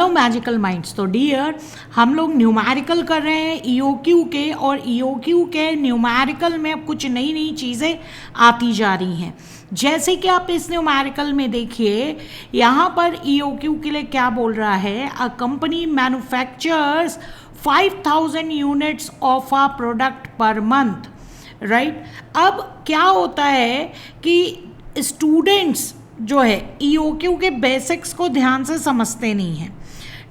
Hello magical minds. तो dear, हम लोग न्यूमेरिकल कर रहे हैं ईओक्यू के, और ईओक्यू के न्यूमेरिकल में अब कुछ नई नई चीज़ें आती जा रही हैं। जैसे कि आप इस न्यूमेरिकल में देखिए, यहाँ पर ईओक्यू के लिए क्या बोल रहा है, a company manufactures 5000 units of a product per month, right. अब क्या होता है कि स्टूडेंट्स जो है ईओक्यू के बेसिक्स को ध्यान से समझते नहीं हैं,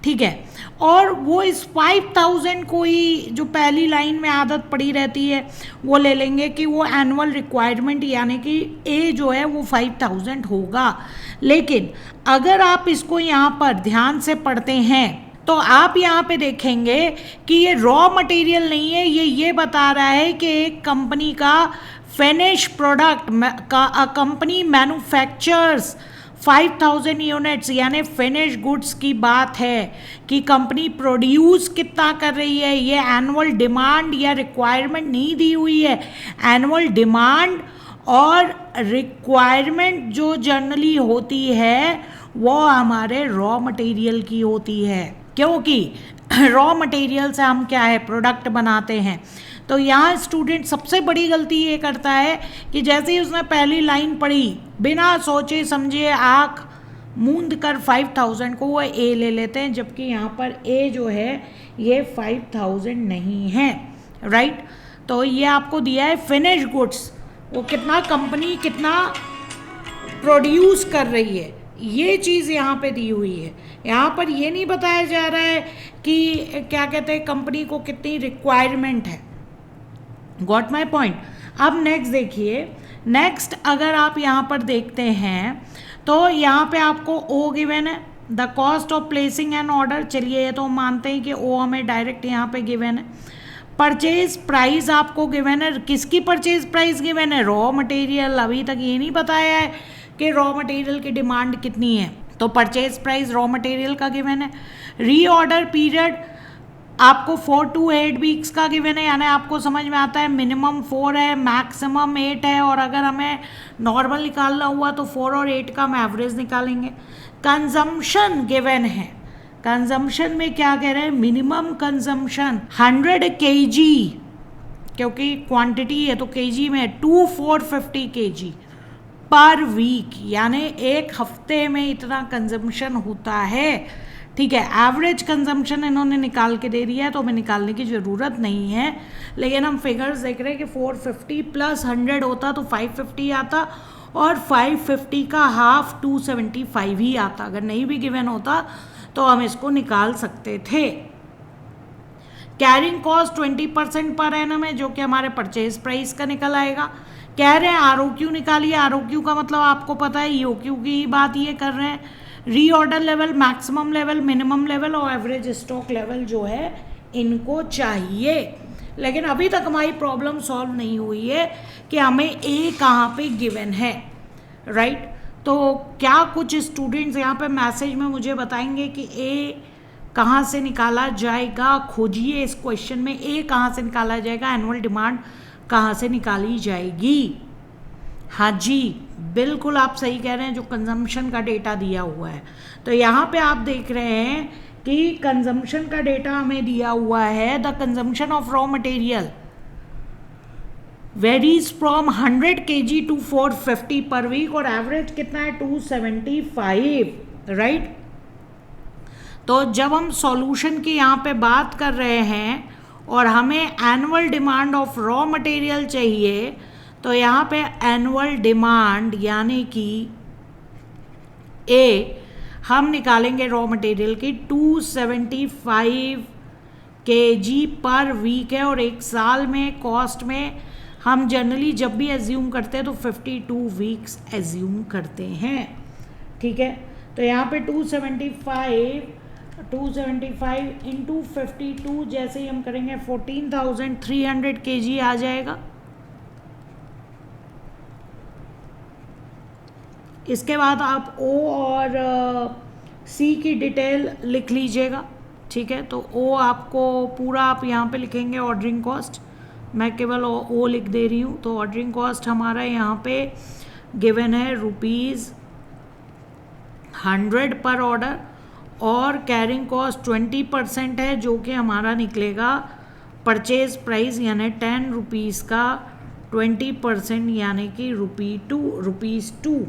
ठीक है, और वो इस 5000 को ही जो पहली लाइन में आदत पड़ी रहती है वो ले लेंगे कि वो एनुअल रिक्वायरमेंट यानी कि ए जो है वो 5000 होगा। लेकिन अगर आप इसको यहाँ पर ध्यान से पढ़ते हैं तो आप यहाँ पे देखेंगे कि ये रॉ मटेरियल नहीं है, ये बता रहा है कि एक कंपनी का फिनिश प्रोडक्ट का, अ कंपनी मैन्युफैक्चर्स 5000 यूनिट्स यानी फिनिश गुड्स की बात है कि कंपनी प्रोड्यूस कितना कर रही है। ये एनुअल डिमांड या रिक्वायरमेंट नहीं दी हुई है। एनुअल डिमांड और रिक्वायरमेंट जो जनरली होती है वो हमारे रॉ मटेरियल की होती है, क्योंकि रॉ मटेरियल से हम क्या है, प्रोडक्ट बनाते हैं। तो यहाँ स्टूडेंट सबसे बड़ी गलती ये करता है कि जैसे ही उसने पहली लाइन पढ़ी, बिना सोचे समझे आँख मूंद कर 5000 को वो ए ले लेते हैं, जबकि यहाँ पर ए जो है ये 5000 नहीं है, राइट। तो ये आपको दिया है फिनिश गुड्स, वो कितना कंपनी कितना प्रोड्यूस कर रही है, ये चीज़ यहाँ पे दी हुई है। यहाँ पर ये नहीं बताया जा रहा है कि क्या कहते हैं कंपनी को कितनी रिक्वायरमेंट है। Got my point. अब नेक्स्ट देखिए, नेक्स्ट अगर आप यहाँ पर देखते हैं तो यहाँ पे आपको ओ गिवन है, the cost of placing an order. चलिए ये तो हम मानते हैं कि ओ हमें डायरेक्ट यहाँ पे गिवन है। परचेज प्राइस आपको गिवन है, किसकी परचेज प्राइस गिवन है, रॉ मटेरियल। अभी तक ये नहीं बताया है कि रॉ मटेरियल की डिमांड कितनी है, तो परचेज प्राइस रॉ मटेरियल का गिवन है। रीऑर्डर पीरियड आपको 4 to 8 वीक्स का गिवन है, यानी आपको समझ में आता है मिनिमम 4 है, मैक्सिमम 8 है, और अगर हमें नॉर्मल निकालना हुआ तो 4 और 8 का हम एवरेज निकालेंगे। कंजम्पशन गिवन है, कंजम्पशन में क्या कह रहे हैं, मिनिमम कंजम्पशन 100 kg, क्योंकि क्वांटिटी है तो kg में 2450 kg पर वीक, यानी एक हफ्ते में इतना कंजम्पशन होता है, ठीक है। एवरेज कंजम्पशन इन्होंने निकाल के दे दिया है तो हमें निकालने की ज़रूरत नहीं है, लेकिन हम फिगर्स देख रहे हैं कि 450 प्लस 100 होता तो 550 आता, और 550 का हाफ 275 ही आता। अगर नहीं भी गिवन होता तो हम इसको निकाल सकते थे। कैरिंग कॉस्ट 20% पर एनम है, जो कि हमारे परचेज प्राइस का निकल आएगा। कह रहे हैं आरओक्यू निकालिए, आरओक्यू का मतलब आपको पता है ईओक्यू की बात ये कर रहे हैं। Reorder level, maximum level, minimum level और एवरेज स्टॉक लेवल जो है इनको चाहिए। लेकिन अभी तक हमारी प्रॉब्लम सॉल्व नहीं हुई है कि हमें ए कहाँ पे गिवन है, राइट। तो क्या कुछ स्टूडेंट्स यहाँ पे मैसेज में मुझे बताएंगे कि ए कहाँ से निकाला जाएगा, खोजिए इस क्वेश्चन में ए कहाँ से निकाला जाएगा, एनुअल डिमांड कहाँ से निकाली जाएगी। हाँ जी, बिल्कुल आप सही कह रहे हैं, जो कंजम्पशन का डेटा दिया हुआ है। तो यहाँ पे आप देख रहे हैं कि कंजम्पशन का डेटा हमें दिया हुआ है, the consumption of raw material varies from 100 kg to 450 per week, और एवरेज कितना है 275, राइट। तो जब हम सॉल्यूशन की यहाँ पे बात कर रहे हैं और हमें annual demand of raw material चाहिए, तो यहाँ पे एनुअल डिमांड यानी कि ए हम निकालेंगे रॉ मटेरियल की 275 kg पर वीक है, और एक साल में कॉस्ट में हम जनरली जब भी एज्यूम करते हैं तो 52 वीक्स एज्यूम करते हैं, ठीक है। तो यहाँ पे 275 इंटू 52 जैसे ही हम करेंगे 14,300 kg आ जाएगा। इसके बाद आप ओ और सी की डिटेल लिख लीजिएगा, ठीक है। तो ओ आपको पूरा आप यहाँ पे लिखेंगे ऑर्डरिंग कॉस्ट, मैं केवल ओ लिख दे रही हूँ। तो ऑर्डरिंग कॉस्ट हमारा यहाँ पे गिवन है ₹100 पर ऑर्डर, और कैरिंग कॉस्ट 20% है, जो कि हमारा निकलेगा परचेज प्राइस यानी 10 रुपीज़ का 20% यानी कि ₹2।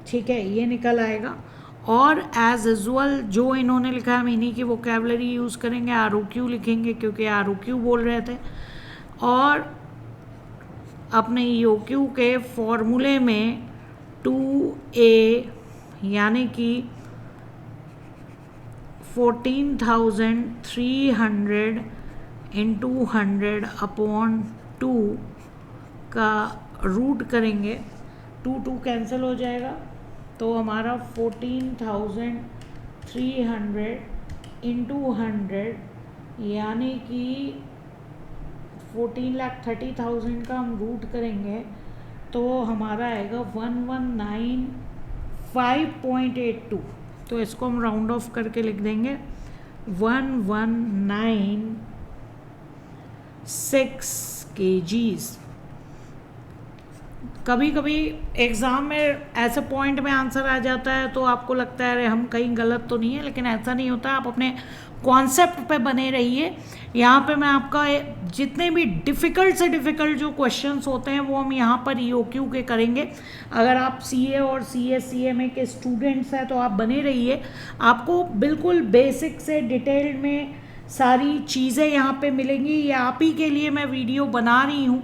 ठीक है, ये निकल आएगा। और एज यूजुअल जो इन्होंने लिखा है हम इन्हीं की वोकेबलरी यूज़ करेंगे, ROQ लिखेंगे क्योंकि ROQ बोल रहे थे। और अपने EOQ के फॉर्मूले में 2A यानी कि 14,300 इंटू 100/2 का रूट करेंगे, 2 कैंसिल हो जाएगा, तो हमारा 14,300 इंटू 100 यानी कि 14,30,000 का हम रूट करेंगे तो हमारा आएगा 119,582। तो इसको हम राउंड ऑफ करके लिख देंगे 119,6 kgs। कभी कभी एग्ज़ाम में ऐसे पॉइंट में आंसर आ जाता है तो आपको लगता है अरे हम कहीं गलत तो नहीं है, लेकिन ऐसा नहीं होता। आप अपने कॉन्सेप्ट पे बने रहिए। यहाँ पे मैं आपका जितने भी डिफ़िकल्ट से डिफ़िकल्ट जो क्वेश्चंस होते हैं वो हम यहाँ पर EOQ के करेंगे। अगर आप CA और CMA के स्टूडेंट्स हैं तो आप बने रहिए, आपको बिल्कुल बेसिक से डिटेल में सारी चीज़ें यहाँ पे मिलेंगी। ये आप ही के लिए मैं वीडियो बना रही हूँ,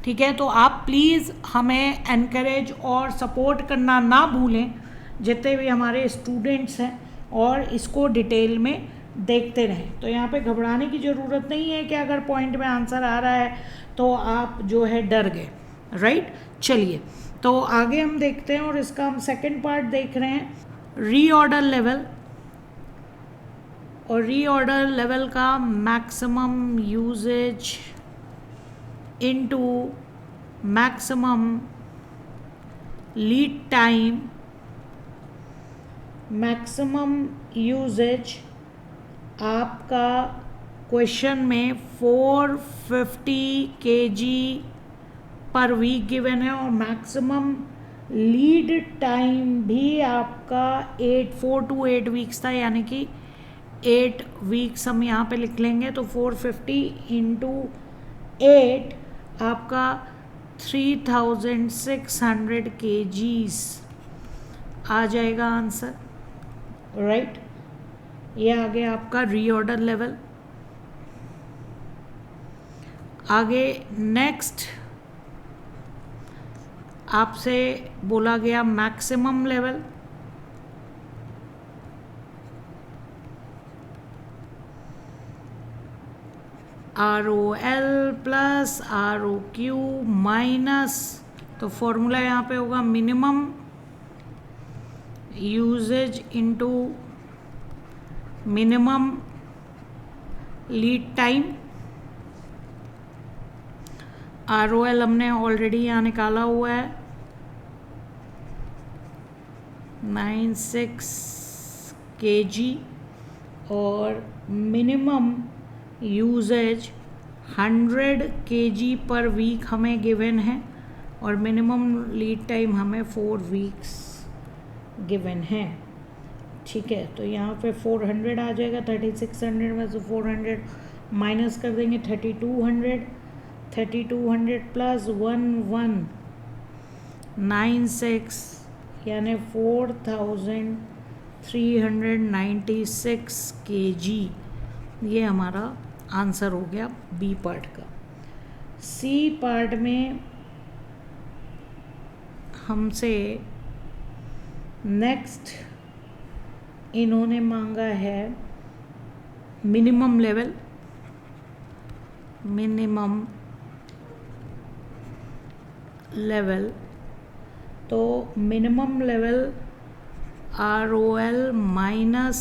ठीक है। तो आप प्लीज़ हमें एनकरेज और सपोर्ट करना ना भूलें, जितने भी हमारे स्टूडेंट्स हैं, और इसको डिटेल में देखते रहें। तो यहाँ पे घबराने की ज़रूरत नहीं है कि अगर पॉइंट में आंसर आ रहा है तो आप जो है डर गए, राइट। चलिए तो आगे हम देखते हैं और इसका हम सेकंड पार्ट देख रहे हैं, रीऑर्डर लेवल। और रीऑर्डर लेवल का maximum usage into maximum lead time. Maximum usage आपका क्वेश्चन में 450 kg पर वीक गिवन है, और मैक्सिमम लीड टाइम भी आपका 4 to 8 वीक्स था, यानी कि 8 वीक्स हम यहाँ पे लिख लेंगे। तो 450 इंटू 8 आपका 3,600 kgs आ जाएगा आंसर, राइट। ये आ गया आपका रीऑर्डर लेवल। आगे नेक्स्ट आपसे बोला गया maximum level. ROL plus ROQ minus, तो फॉर्मूला यहाँ पे होगा minimum usage into minimum lead time. ROL हमने ऑलरेडी यहाँ निकाला हुआ है 96 kg, और minimum usage 100 kg per week हमें गिवन है, और मिनिमम लीड टाइम हमें 4 वीक्स गिवन है, ठीक है। तो यहाँ पे 400 आ जाएगा, 3600 में से 400 माइनस कर देंगे 3200 प्लस 1196 यानी 4396 kg। ये हमारा आंसर हो गया बी पार्ट का। सी पार्ट में हमसे नेक्स्ट इन्होंने मांगा है मिनिमम लेवल। तो minimum level ROL minus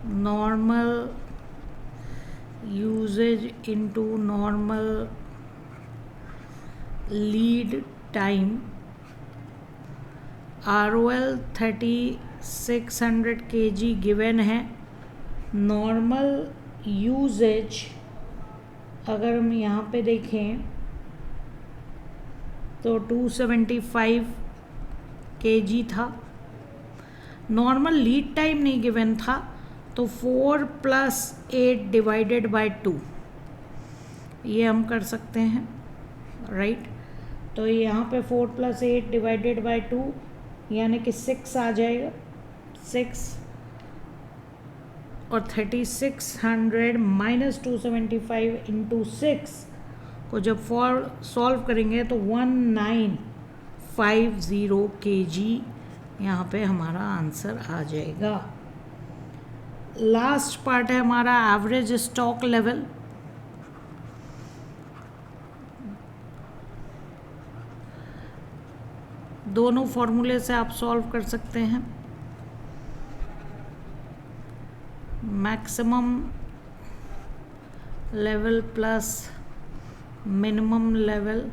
normal usage into normal lead time. ROL 3600 kg given है। नॉर्मल यूजेज अगर हम यहाँ पे देखें तो 275 kg था। नॉर्मल लीड टाइम नहीं गिवन था, तो 4 + 8 डिवाइडेड बाय 2 ये हम कर सकते हैं, राइट। तो यहाँ पे 4 + 8 डिवाइडेड बाय 2 यानी कि 6 आ जाएगा, 6 और 3600 - 275 × 6 को जब सॉल्व करेंगे तो 1950 kg यहाँ पे हमारा आंसर आ जाएगा। लास्ट पार्ट है हमारा एवरेज स्टॉक लेवल। दोनों फॉर्मूले से आप सॉल्व कर सकते हैं। Maximum level plus minimum level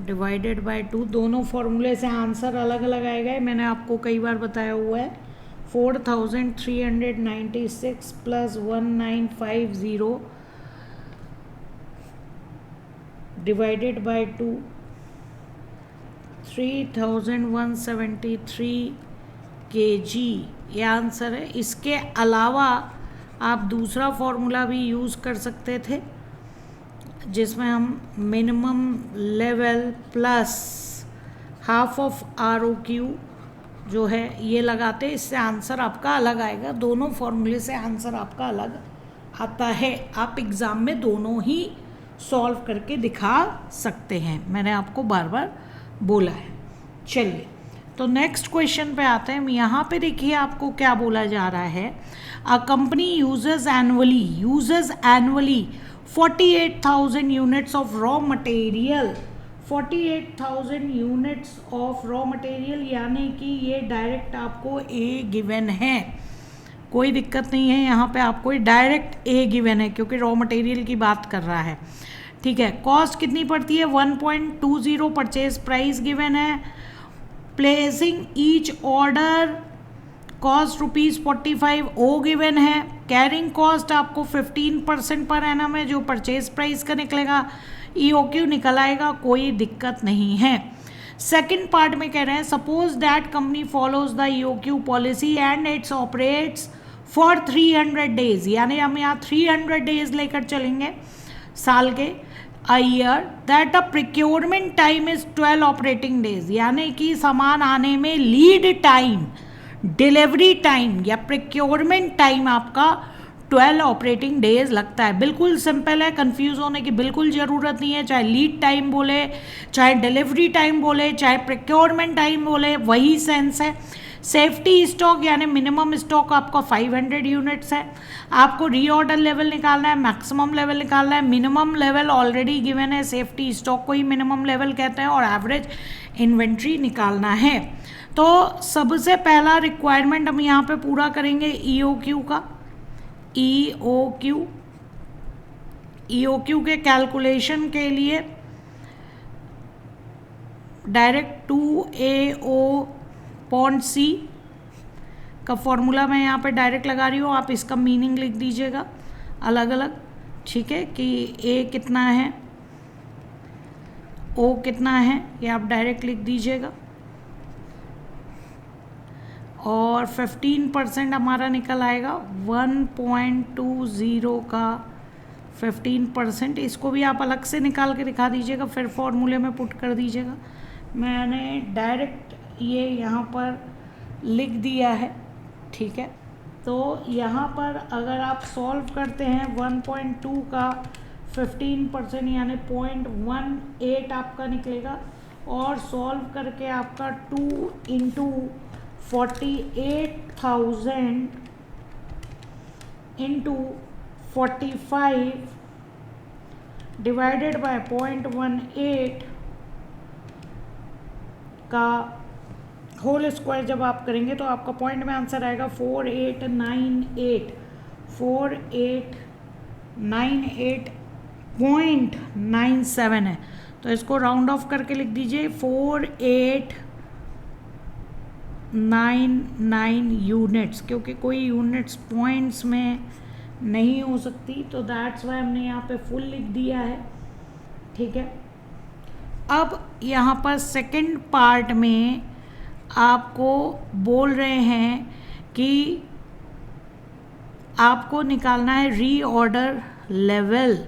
divided by 2, दोनों फॉर्मूले से आंसर अलग अलग आएगा, मैंने आपको कई बार बताया हुआ है। 4396 + 1950 डिवाइडेड बाय 2 3173 kg ये आंसर है। इसके अलावा आप दूसरा फॉर्मूला भी यूज़ कर सकते थे, जिसमें हम minimum level plus half of ROQ जो है ये लगाते, इससे आंसर आपका अलग आएगा। दोनों फॉर्मूले से आंसर आपका अलग आता है। आप एग्ज़ाम में दोनों ही सॉल्व करके दिखा सकते हैं, मैंने आपको बार बार बोला है। चलिए तो नेक्स्ट क्वेश्चन पे आते हैं। यहाँ पे देखिए आपको क्या बोला जा रहा है, a company uses annually 48,000 units of raw material. 48,000 units of raw material यानी कि ये डायरेक्ट आपको ए गिवन है, कोई दिक्कत नहीं है। यहाँ पे आपको डायरेक्ट ए गिवन है क्योंकि रॉ मटेरियल की बात कर रहा है, ठीक है। कॉस्ट कितनी पड़ती है 1.20, परचेज प्राइस गिवन है। प्लेसिंग ईच ऑर्डर कॉस्ट ₹45 ओ गिवन है। कैरिंग कॉस्ट आपको 15% पर एनम है, जो परचेज प्राइस का निकलेगा। EOQ निकल आएगा, कोई दिक्कत नहीं है। सेकंड पार्ट में कह रहे हैं, suppose that company follows the EOQ policy and it's operates for 300 days, यानी हम यहाँ 300 डेज लेकर चलेंगे साल के, a year, that the procurement time is 12 operating days, यानी कि सामान आने में लीड टाइम, डिलीवरी टाइम या प्रोक्योरमेंट टाइम आपका 12 ऑपरेटिंग डेज लगता है। बिल्कुल सिंपल है, कंफ्यूज होने की बिल्कुल ज़रूरत नहीं है। चाहे लीड टाइम बोले, चाहे डिलीवरी टाइम बोले, चाहे प्रोक्योरमेंट टाइम बोले, वही सेंस है। सेफ्टी स्टॉक यानी मिनिमम स्टॉक आपका 500 यूनिट्स है। आपको रीऑर्डर लेवल निकालना है, मैक्सिमम लेवल निकालना है। मिनिमम लेवल ऑलरेडी गिवन है, सेफ्टी स्टॉक को ही मिनिमम लेवल कहते हैं, और एवरेज इन्वेंट्री निकालना है। तो सबसे पहला रिक्वायरमेंट हम यहाँ पे पूरा करेंगे EOQ का। EOQ के कैलकुलेशन के लिए डायरेक्ट 2AO/C का फॉर्मूला मैं यहाँ पे डायरेक्ट लगा रही हूँ, आप इसका मीनिंग लिख दीजिएगा अलग अलग, ठीक है, कि A कितना है, O कितना है, ये आप डायरेक्ट लिख दीजिएगा। और 15% हमारा निकल आएगा 1.20 का 15%, इसको भी आप अलग से निकाल के दिखा दीजिएगा, फिर फॉर्मूले में पुट कर दीजिएगा। मैंने डायरेक्ट ये यहाँ पर लिख दिया है, ठीक है। तो यहाँ पर अगर आप सॉल्व करते हैं 1.2 का 15% यानी 0.18 आपका निकलेगा, और सॉल्व करके आपका 2 × 48,000 × 45 डिवाइडेड बाय 0.18 का होल स्क्वायर जब आप करेंगे तो आपका पॉइंट में आंसर आएगा 4898.97 है। तो इसको राउंड ऑफ करके लिख दीजिए 4899 यूनिट्स, क्योंकि कोई यूनिट्स पॉइंट्स में नहीं हो सकती, तो दैट्स वाई हमने यहाँ पे फुल लिख दिया है, ठीक है। अब यहाँ पर सेकंड पार्ट में आपको बोल रहे हैं कि आपको निकालना है रीऑर्डर लेवल।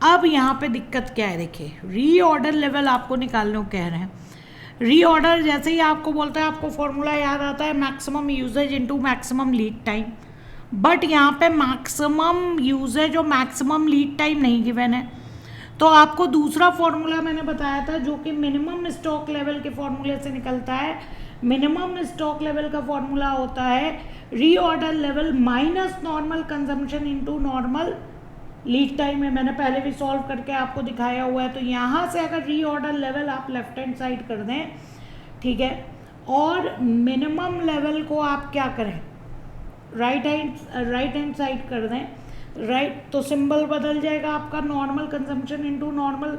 अब यहाँ पे दिक्कत क्या है, देखिए रीऑर्डर लेवल आपको निकालने को कह रहे हैं। रीऑर्डर जैसे ही आपको बोलता है, आपको फॉर्मूला याद आता है maximum usage into maximum lead time, but यहाँ पे मैक्सिमम यूजेज और मैक्सिमम लीड टाइम नहीं गिवन है, तो आपको दूसरा फॉर्मूला मैंने बताया था जो कि मिनिमम स्टॉक लेवल के फॉर्मूले से निकलता है। मिनिमम स्टॉक लेवल का फॉर्मूला होता है reorder level minus normal consumption into normal lead time है। मैंने पहले भी सॉल्व करके आपको दिखाया हुआ है। तो यहाँ से अगर रीऑर्डर लेवल आप लेफ्ट हैंड साइड कर दें, ठीक है, और मिनिमम लेवल को आप क्या करें, राइट हैंड साइड कर दें, राइट, तो सिंबल बदल जाएगा आपका normal consumption into normal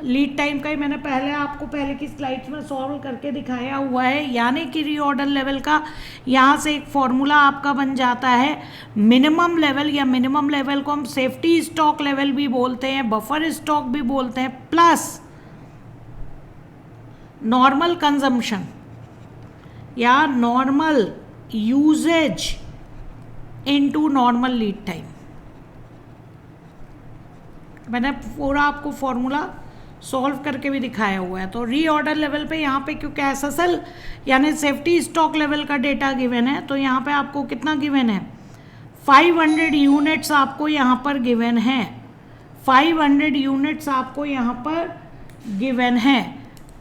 lead time का ही मैंने आपको पहले की स्लाइड्स में सॉल्व करके दिखाया हुआ है। यानी कि रीऑर्डर लेवल का यहाँ से एक फॉर्मूला आपका बन जाता है मिनिमम लेवल, या मिनिमम लेवल को हम सेफ्टी स्टॉक लेवल भी बोलते हैं, बफर स्टॉक भी बोलते हैं, प्लस नॉर्मल कंजम्पशन या normal usage into normal lead time. मैंने पूरा आपको फॉर्मूला सॉल्व करके भी दिखाया हुआ है। तो रीऑर्डर लेवल पे यहाँ पे क्योंकि एसएसएल यानी सेफ्टी स्टॉक लेवल का डेटा गिवन है, तो यहाँ पे आपको कितना गिवन है, 500 यूनिट्स आपको यहाँ पर गिवन है, 500 यूनिट्स आपको यहाँ पर गिवन है,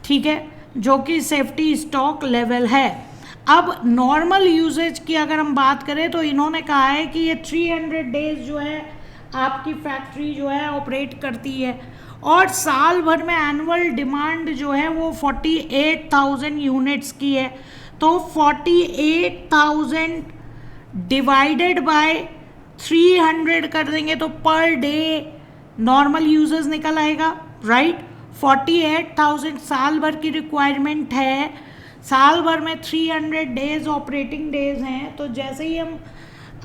ठीक है, जो कि सेफ्टी स्टॉक लेवल है। अब नॉर्मल यूजेज की अगर हम बात करें तो इन्होंने कहा है कि ये 300 डेज जो है आपकी फैक्ट्री जो है ऑपरेट करती है, और साल भर में एनुअल डिमांड जो है वो 48,000 यूनिट्स की है। तो 48,000 डिवाइडेड बाय 300 कर देंगे तो पर डे नॉर्मल यूजर्स निकल आएगा, राइट। 48,000 साल भर की रिक्वायरमेंट है, साल भर में 300 डेज ऑपरेटिंग डेज हैं, तो जैसे ही हम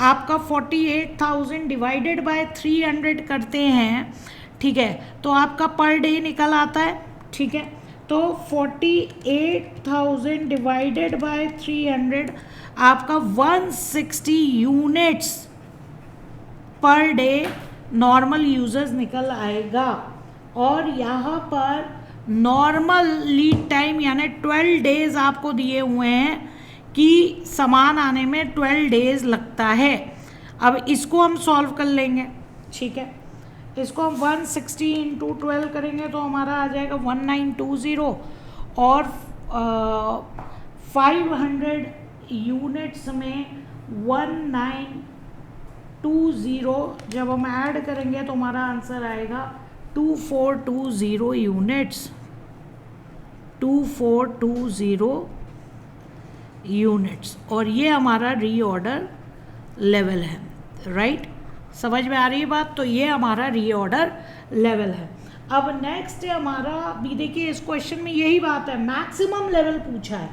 आपका 48,000 डिवाइडेड बाय 300 करते हैं, ठीक है, तो आपका पर डे निकल आता है, ठीक है। तो 48,000 डिवाइडेड बाय 300 आपका 160 units per day normal users निकल आएगा। और यहाँ पर नॉर्मल लीड टाइम यानी 12 डेज आपको दिए हुए हैं कि सामान आने में 12 डेज लगता है। अब इसको हम सॉल्व कर लेंगे, ठीक है, इसको हम 160 इंटू 12 करेंगे तो हमारा आ जाएगा 1920, और 500 यूनिट्स में 1920 जब हम ऐड करेंगे तो हमारा आंसर आएगा 2420 यूनिट्स, 2420 यूनिट्स, और ये हमारा रीऑर्डर लेवल है, राइट। समझ में आ रही है बात। तो ये हमारा रीऑर्डर लेवल है। अब नेक्स्ट है हमारा, भी देखिए इस क्वेश्चन में यही बात है, मैक्सिमम लेवल पूछा है।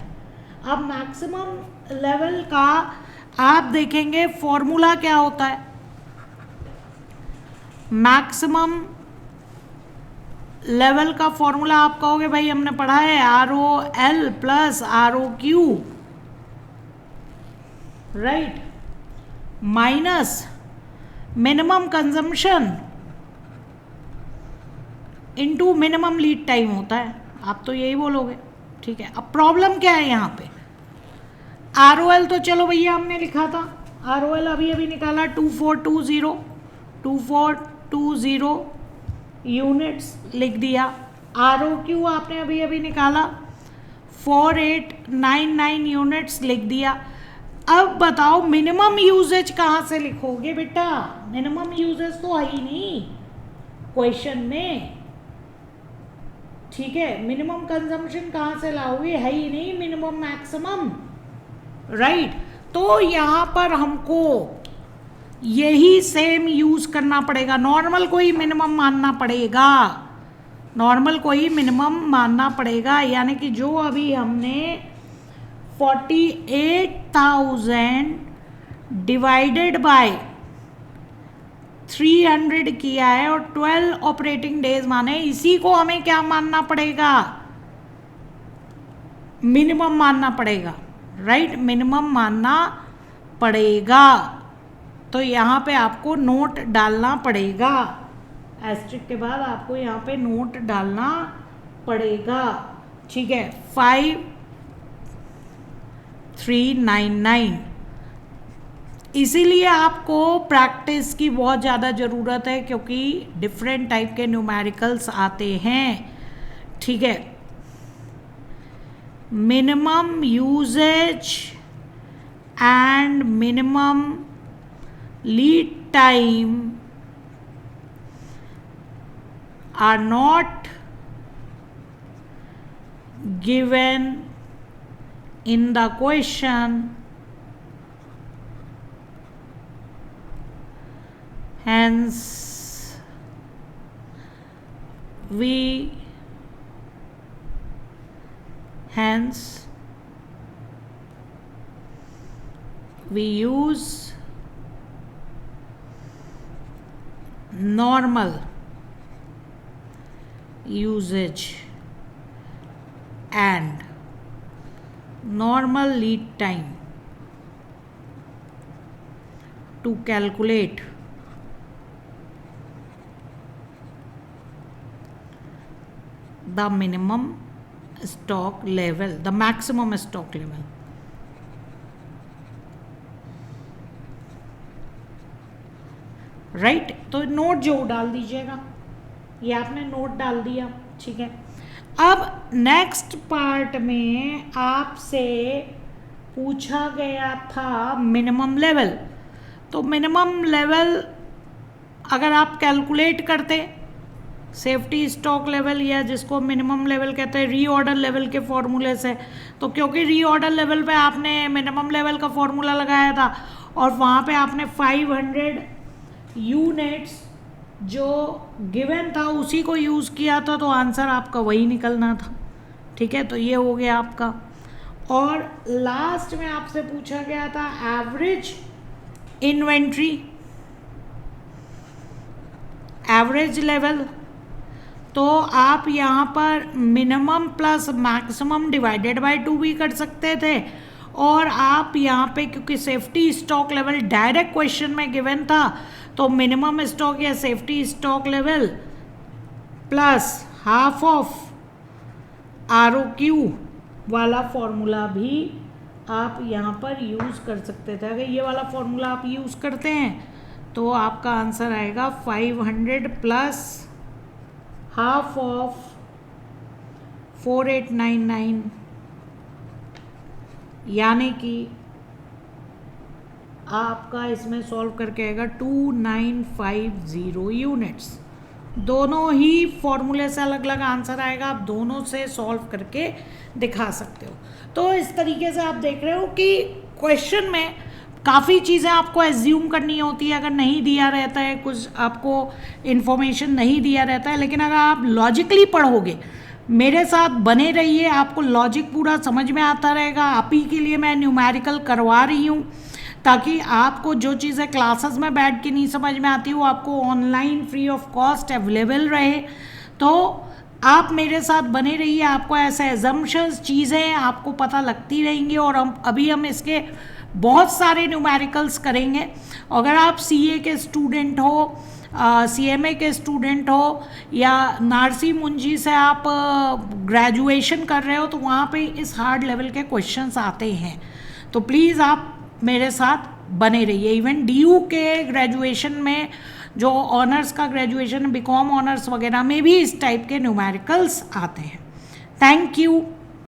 अब मैक्सिमम लेवल का आप देखेंगे फॉर्मूला क्या होता है। मैक्सिमम लेवल का फॉर्मूला आप कहोगे भाई हमने पढ़ा है ROL plus ROQ, right, minus minimum consumption into minimum lead time होता है। आप तो यही बोलोगे, ठीक है। अब प्रॉब्लम क्या है यहाँ पे, ROL तो चलो भैया हमने लिखा था, ROL अभी अभी निकाला 2420 यूनिट्स लिख दिया। ROQ आपने अभी अभी निकाला 4899 यूनिट्स लिख दिया। अब बताओ मिनिमम यूजेज कहाँ से लिखोगे बेटा, मिनिमम यूजेज तो है ही नहीं क्वेश्चन में, ठीक है। मिनिमम कंजम्पशन कहाँ से लाओगे, है ही नहीं मिनिमम मैक्सिमम, राइट। तो यहाँ पर हमको यही सेम यूज करना पड़ेगा, नॉर्मल को ही मिनिमम मानना पड़ेगा, नॉर्मल को ही मिनिमम मानना पड़ेगा। यानी कि जो अभी हमने 48,000 डिवाइडेड बाय 300 किया है और 12 ऑपरेटिंग डेज माने, इसी को हमें क्या मानना पड़ेगा, मिनिमम मानना पड़ेगा, राइट, मिनिमम मानना पड़ेगा। तो यहाँ पे आपको नोट डालना पड़ेगा, एस्ट्रिक के बाद आपको यहाँ पे नोट डालना पड़ेगा, ठीक है। 5399, इसीलिए आपको प्रैक्टिस की बहुत ज़्यादा ज़रूरत है, क्योंकि डिफरेंट टाइप के न्यूमेरिकल्स आते हैं, ठीक है। Minimum usage and minimum lead time are not given in the question, hence we use normal usage and normal lead time to calculate the minimum stock level, the maximum stock level. Right, तो note जो डाल दीजिएगा, ये आपने note डाल दिया, ठीक है। अब नेक्स्ट पार्ट में आपसे पूछा गया था मिनिमम लेवल। तो मिनिमम लेवल अगर आप कैलकुलेट करते सेफ्टी स्टॉक लेवल, या जिसको मिनिमम लेवल कहते हैं रीऑर्डर लेवल के फॉर्मूले से, तो क्योंकि रीऑर्डर लेवल पे आपने मिनिमम लेवल का फॉर्मूला लगाया था और वहाँ पे आपने 500 यूनिट्स जो गिवन था उसी को यूज़ किया था, तो आंसर आपका वही निकलना था, ठीक है। तो ये हो गया आपका। और लास्ट में आपसे पूछा गया था एवरेज इन्वेंट्री, एवरेज लेवल। तो आप यहाँ पर minimum plus maximum divided by 2 भी कर सकते थे, और आप यहाँ पे क्योंकि safety stock level direct question में गिवन था, तो मिनिमम स्टॉक या safety stock level plus half of ROQ वाला फॉर्मूला भी आप यहाँ पर यूज़ कर सकते थे। अगर ये वाला फॉर्मूला आप यूज़ करते हैं तो आपका आंसर आएगा 500 प्लस हाफ ऑफ 4899, यानी कि आपका इसमें सॉल्व करके आएगा 2950 यूनिट्स। दोनों ही फॉर्मूले से अलग अलग आंसर आएगा, आप दोनों से सॉल्व करके दिखा सकते हो। तो इस तरीके से आप देख रहे हो कि क्वेश्चन में काफ़ी चीज़ें आपको एज्यूम करनी होती है अगर नहीं दिया रहता है, कुछ आपको इन्फॉर्मेशन नहीं दिया रहता है। लेकिन अगर आप लॉजिकली पढ़ोगे, मेरे साथ बने रहिए, आपको लॉजिक पूरा समझ में आता रहेगा। आप ही के लिए मैं न्यूमेरिकल करवा रही हूँ ताकि आपको जो चीज़ें क्लासेस में बैठ के नहीं समझ में आती वो आपको online free of cost available रहे। तो आप मेरे साथ बने रहिए, आपको ऐसे एजम्पशंस चीज़ें आपको पता लगती रहेंगी। और हम इसके बहुत सारे न्यूमेरिकल्स करेंगे। अगर आप CA के स्टूडेंट हो, CMA के स्टूडेंट हो, या नारसी मुंजी से आप ग्रेजुएशन कर रहे हो, तो वहाँ पे इस हार्ड लेवल के क्वेश्चंस आते हैं। तो प्लीज़ आप मेरे साथ बने रहिए। इवन DU के ग्रेजुएशन में जो ऑनर्स का ग्रेजुएशन, BCom ऑनर्स वगैरह में भी इस टाइप के न्यूमेरिकल्स आते हैं। Thank you.